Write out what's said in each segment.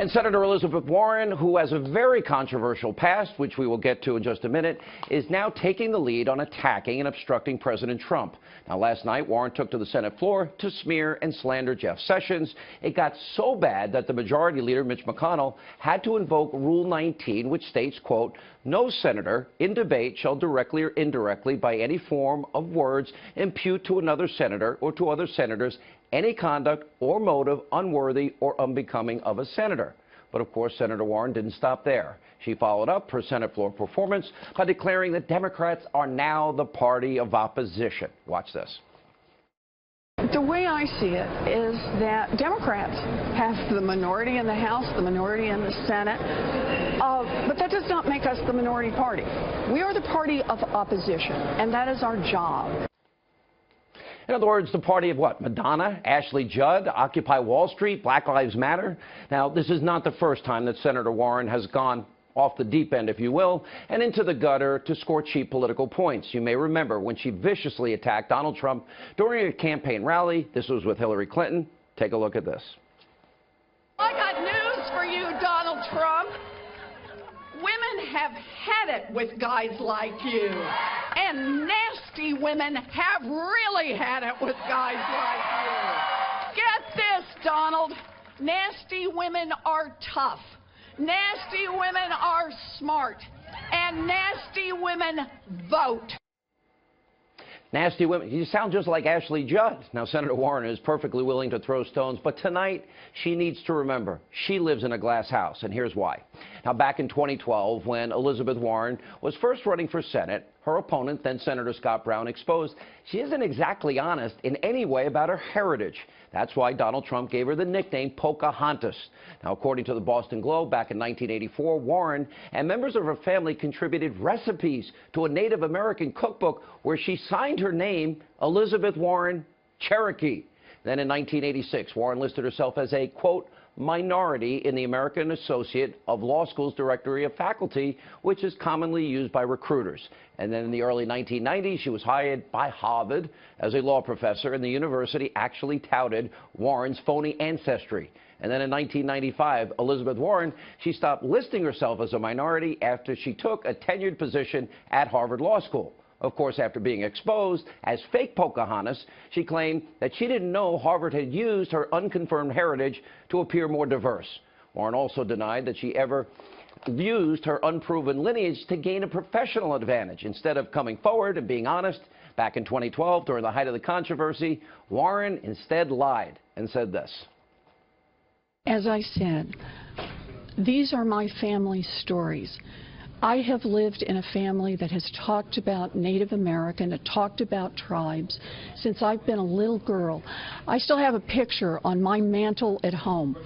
And Senator Elizabeth Warren, who has a very controversial past, which we will get to in just a minute, is now taking the lead on attacking and obstructing President Trump. Now, last night, Warren took to the Senate floor to smear and slander Jeff Sessions. It got so bad that the Majority Leader, Mitch McConnell, had to invoke Rule 19, which states, quote, "No senator in debate shall directly or indirectly by any form of words impute to another senator or to other senators any conduct or motive unworthy or unbecoming of a senator." But of course, Senator Warren didn't stop there. She followed up her Senate floor performance by declaring that Democrats are now the party of opposition. Watch this. The way I see it is that Democrats have the minority in the House, the minority in the Senate, but that does not make us the minority party. We are the party of opposition, and that is our job. In other words, the party of what? Madonna, Ashley Judd, Occupy Wall Street, Black Lives Matter? Now, this is not the first time that Senator Warren has gone off the deep end, if you will, and into the gutter to score cheap political points. You may remember when she viciously attacked Donald Trump during a campaign rally. This was with Hillary Clinton. Take a look at this. I got news for you, Donald Trump. Women have had it with guys like you. And nasty women have really had it with guys like you. Get this, Donald. Nasty women are tough. Nasty women are smart. And nasty women vote. Nasty women. You sound just like Ashley Judd. Now, Senator Warren is perfectly willing to throw stones, but tonight she needs to remember she lives in a glass house, and here's why. Now, back in 2012, when Elizabeth Warren was first running for Senate, her opponent, then Senator Scott Brown, exposed she isn't exactly honest in any way about her heritage. That's why Donald Trump gave her the nickname Pocahontas. Now, according to the Boston Globe, back in 1984, Warren and members of her family contributed recipes to a Native American cookbook where she signed her name, Elizabeth Warren Cherokee. Then in 1986, Warren listed herself as a, quote, minority in the American Associate of Law Schools Directory of Faculty, which is commonly used by recruiters. And then in the early 1990s, she was hired by Harvard as a law professor, and the university actually touted Warren's phony ancestry. And then in 1995, Elizabeth Warren, she stopped listing herself as a minority after she took a tenured position at Harvard Law School. Of course, after being exposed as fake Pocahontas, she claimed that she didn't know Harvard had used her unconfirmed heritage to appear more diverse. Warren also denied that she ever used her unproven lineage to gain a professional advantage. Instead of coming forward and being honest, back in 2012, during the height of the controversy, Warren instead lied and said this. As I said, these are my family stories. I have lived in a family that has talked about Native American, talked about tribes since I've been a little girl. I still have a picture on my mantle at home,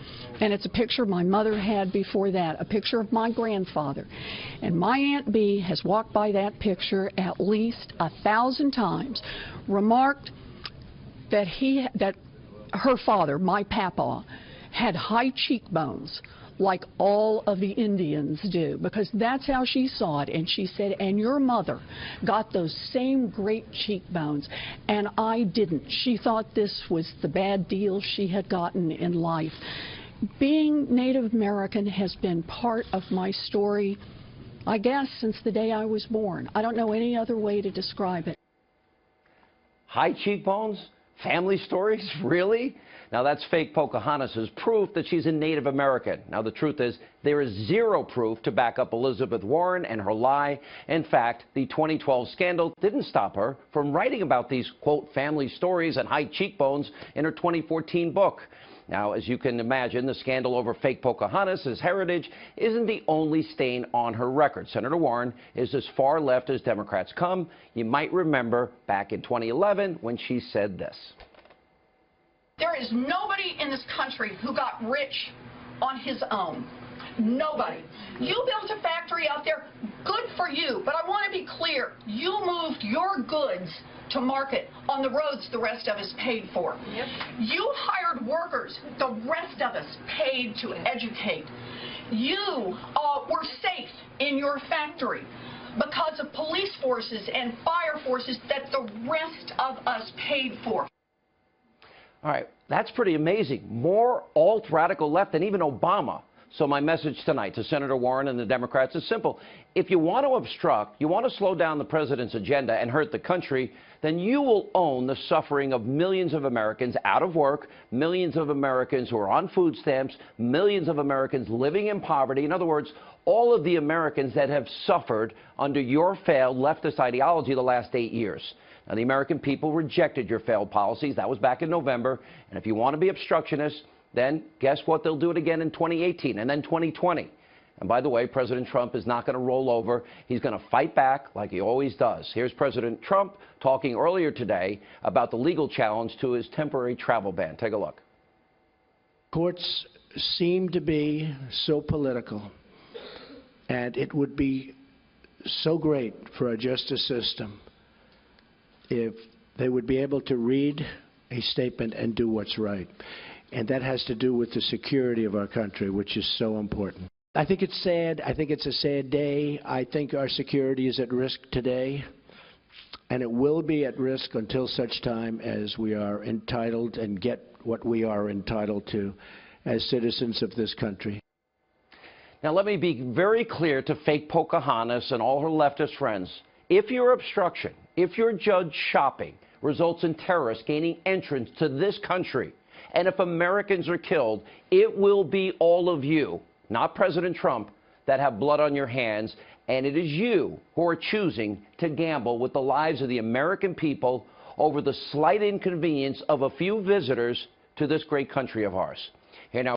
and it's a picture my mother had before that, a picture of my grandfather. And my Aunt Bee has walked by that picture at least 1,000 times, remarked that her father, my papa, had high cheekbones, like all of the Indians do, because that's how she saw it. And she said, and your mother got those same great cheekbones, and I didn't. She thought this was the bad deal she had gotten in life. Being Native American has been part of my story, I guess, since the day I was born. I don't know any other way to describe it. High cheekbones? Family stories? Really? Now, that's fake Pocahontas as proof that she's a Native American. Now, the truth is, there is zero proof to back up Elizabeth Warren and her lie. In fact, the 2012 scandal didn't stop her from writing about these, quote, family stories and high cheekbones in her 2014 book. Now, as you can imagine, the scandal over fake Pocahontas' heritage isn't the only stain on her record. Senator Warren is as far left as Democrats come. You might remember back in 2011 when she said this. There is nobody in this country who got rich on his own. Nobody. You built a factory out there, good for you, but I want to be clear. You moved your goods to market on the roads the rest of us paid for. Yep. You hired workers the rest of us paid to educate. You were safe in your factory because of police forces and fire forces that the rest of us paid for. All right, that's pretty amazing. More alt-radical left than even Obama. So my message tonight to Senator Warren and the Democrats is simple. If you want to obstruct, you want to slow down the president's agenda and hurt the country, then you will own the suffering of millions of Americans out of work, millions of Americans who are on food stamps, millions of Americans living in poverty. In other words, all of the Americans that have suffered under your failed leftist ideology the last 8 years. Now, the American people rejected your failed policies. That was back in November. And if you want to be obstructionist, then guess what? They'll do it again in 2018 and then 2020. And by the way, President Trump is not going to roll over. He's going to fight back like he always does. Here's President Trump talking earlier today about the legal challenge to his temporary travel ban. Take a look. Courts seem to be so political, and it would be so great for our justice system if they would be able to read a statement and do what's right. And that has to do with the security of our country, which is so important. I think it's sad. I think it's a sad day. I think our security is at risk today, and it will be at risk until such time as we are entitled and get what we are entitled to as citizens of this country. Now, let me be very clear to fake Pocahontas and all her leftist friends. If your obstruction, if your judge shopping results in terrorists gaining entrance to this country, and if Americans are killed, it will be all of you, not President Trump, that have blood on your hands. And it is you who are choosing to gamble with the lives of the American people over the slight inconvenience of a few visitors to this great country of ours.